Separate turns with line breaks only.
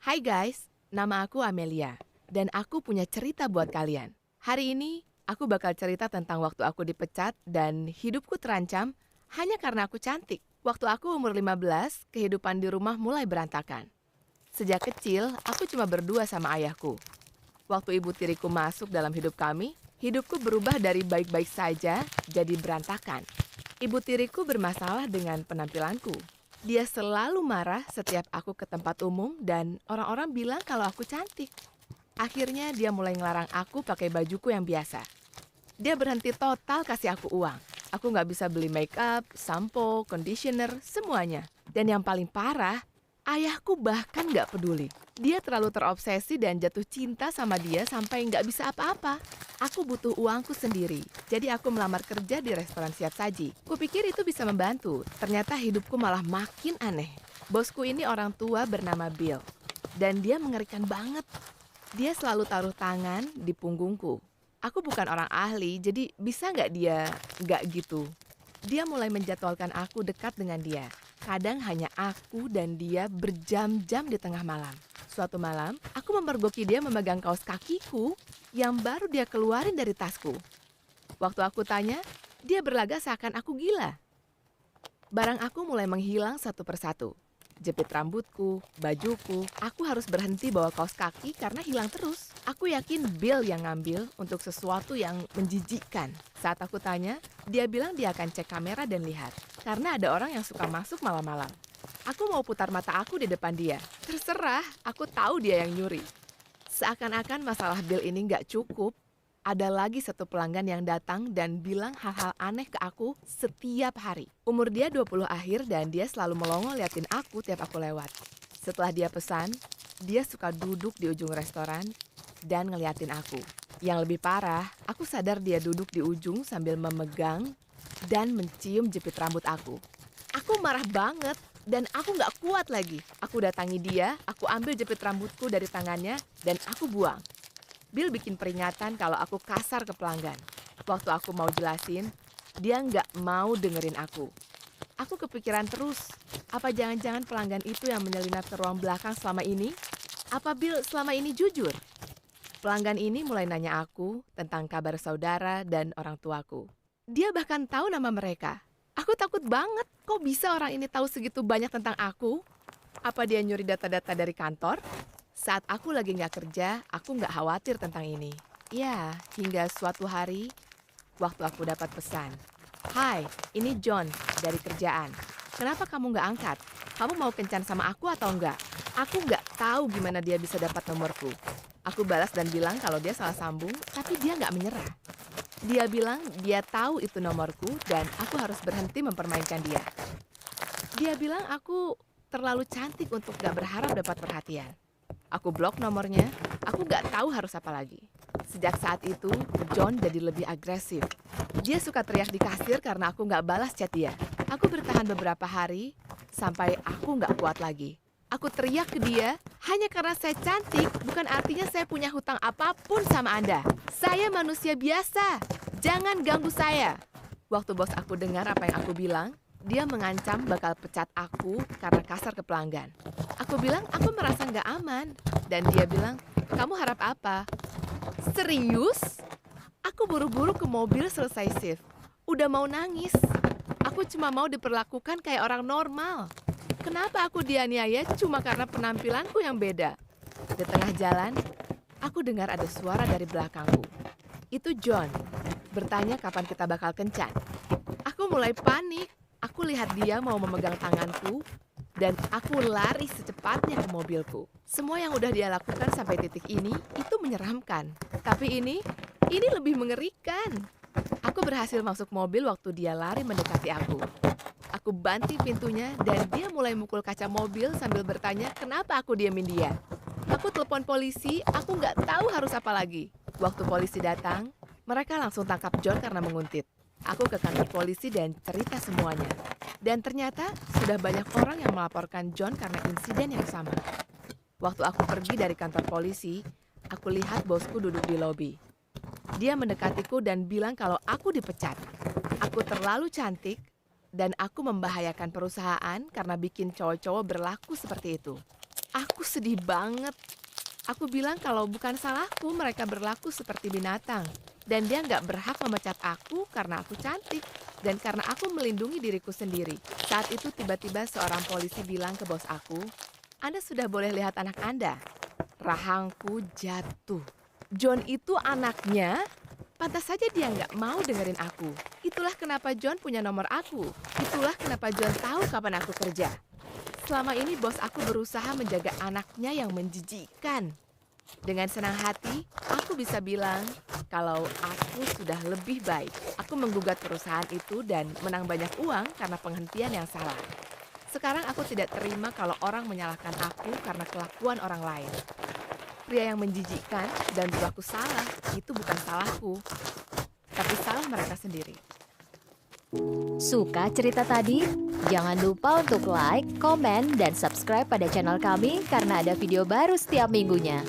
Hai guys, nama aku Amelia, dan aku punya cerita buat kalian. Hari ini, aku bakal cerita tentang waktu aku dipecat dan hidupku terancam hanya karena aku cantik. Waktu aku umur 15, kehidupan di rumah mulai berantakan. Sejak kecil, aku cuma berdua sama ayahku. Waktu ibu tiriku masuk dalam hidup kami, hidupku berubah dari baik-baik saja jadi berantakan. Ibu tiriku bermasalah dengan penampilanku. Dia selalu marah setiap aku ke tempat umum dan orang-orang bilang kalau aku cantik. Akhirnya dia mulai ngelarang aku pakai bajuku yang biasa. Dia berhenti total kasih aku uang. Aku nggak bisa beli make up, sampo, conditioner, semuanya. Dan yang paling parah, ayahku bahkan nggak peduli. Dia terlalu terobsesi dan jatuh cinta sama dia sampai nggak bisa apa-apa. Aku butuh uangku sendiri, jadi aku melamar kerja di restoran siap saji. Kupikir itu bisa membantu, ternyata hidupku malah makin aneh. Bosku ini orang tua bernama Bill, dan dia mengerikan banget. Dia selalu taruh tangan di punggungku. Aku bukan orang ahli, jadi bisa nggak dia nggak gitu? Dia mulai menjadwalkan aku dekat dengan dia. Kadang hanya aku dan dia berjam-jam di tengah malam. Suatu malam, aku memergoki dia memegang kaos kakiku yang baru dia keluarin dari tasku. Waktu aku tanya, dia berlagak seakan aku gila. Barang aku mulai menghilang satu persatu. Jepit rambutku, bajuku, aku harus berhenti bawa kaos kaki karena hilang terus. Aku yakin Bill yang ngambil untuk sesuatu yang menjijikkan. Saat aku tanya, dia bilang dia akan cek kamera dan lihat. Karena ada orang yang suka masuk malam-malam. Aku mau putar mata aku di depan dia. Terserah, aku tahu dia yang nyuri. Seakan-akan masalah Bill ini nggak cukup, ada lagi satu pelanggan yang datang dan bilang hal-hal aneh ke aku setiap hari. Umur dia 20 akhir dan dia selalu melongo liatin aku tiap aku lewat. Setelah dia pesan, dia suka duduk di ujung restoran dan ngeliatin aku. Yang lebih parah, aku sadar dia duduk di ujung sambil memegang dan mencium jepit rambut aku. Aku marah banget dan aku nggak kuat lagi. Aku datangi dia, aku ambil jepit rambutku dari tangannya dan aku buang. Bill bikin peringatan kalau aku kasar ke pelanggan. Waktu aku mau jelasin, dia nggak mau dengerin aku. Aku kepikiran terus, apa jangan-jangan pelanggan itu yang menyelinap ke ruang belakang selama ini? Apa Bill selama ini jujur? Pelanggan ini mulai nanya aku tentang kabar saudara dan orang tuaku. Dia bahkan tahu nama mereka. Aku takut banget, kok bisa orang ini tahu segitu banyak tentang aku? Apa dia nyuri data-data dari kantor? Saat aku lagi nggak kerja, aku nggak khawatir tentang ini. Ya, hingga suatu hari, waktu aku dapat pesan. Hai, ini John dari kerjaan. Kenapa kamu nggak angkat? Kamu mau kencan sama aku atau enggak? Aku nggak tahu gimana dia bisa dapat nomorku. Aku balas dan bilang kalau dia salah sambung, tapi dia nggak menyerah. Dia bilang dia tahu itu nomorku dan aku harus berhenti mempermainkan dia. Dia bilang aku terlalu cantik untuk gak berharap dapat perhatian. Aku blok nomornya, aku gak tahu harus apa lagi. Sejak saat itu, John jadi lebih agresif. Dia suka teriak di kasir karena aku gak balas chat dia. Aku bertahan beberapa hari, sampai aku gak kuat lagi. Aku teriak ke dia, hanya karena saya cantik, bukan artinya saya punya hutang apapun sama Anda. Saya manusia biasa, jangan ganggu saya. Waktu bos aku dengar apa yang aku bilang, dia mengancam bakal pecat aku karena kasar ke pelanggan. Aku bilang aku merasa nggak aman. Dan dia bilang, kamu harap apa? Serius? Aku buru-buru ke mobil selesai shift. Udah mau nangis. Aku cuma mau diperlakukan kayak orang normal. Kenapa aku dianiaya cuma karena penampilanku yang beda? Di tengah jalan, aku dengar ada suara dari belakangku. Itu John, bertanya kapan kita bakal kencan. Aku mulai panik. Aku lihat dia mau memegang tanganku, dan aku lari secepatnya ke mobilku. Semua yang udah dia lakukan sampai titik ini, itu menyeramkan. Tapi ini lebih mengerikan. Aku berhasil masuk mobil waktu dia lari mendekati aku. Aku banting pintunya dan dia mulai mukul kaca mobil sambil bertanya kenapa aku diamin dia. Aku telepon polisi, aku nggak tahu harus apa lagi. Waktu polisi datang, mereka langsung tangkap John karena menguntit. Aku ke kantor polisi dan cerita semuanya. Dan ternyata sudah banyak orang yang melaporkan John karena insiden yang sama. Waktu aku pergi dari kantor polisi, aku lihat bosku duduk di lobi. Dia mendekatiku dan bilang kalau aku dipecat. Aku terlalu cantik dan aku membahayakan perusahaan karena bikin cowok-cowok berlaku seperti itu. Aku sedih banget. Aku bilang kalau bukan salahku mereka berlaku seperti binatang. Dan dia nggak berhak memecat aku karena aku cantik. Dan karena aku melindungi diriku sendiri. Saat itu tiba-tiba seorang polisi bilang ke bos aku, "Anda sudah boleh lihat anak Anda." Rahangku jatuh. John itu anaknya? Pantas saja dia nggak mau dengerin aku. Itulah kenapa John punya nomor aku. Itulah kenapa John tahu kapan aku kerja. Selama ini bos aku berusaha menjaga anaknya yang menjijikan. Dengan senang hati, aku bisa bilang kalau aku sudah lebih baik. Aku menggugat perusahaan itu dan menang banyak uang karena penghentian yang salah. Sekarang aku tidak terima kalau orang menyalahkan aku karena kelakuan orang lain. Pria yang menjijikkan dan berlaku salah, itu bukan salahku, tapi salah mereka sendiri.
Suka cerita tadi? Jangan lupa untuk like, komen, dan subscribe pada channel kami karena ada video baru setiap minggunya.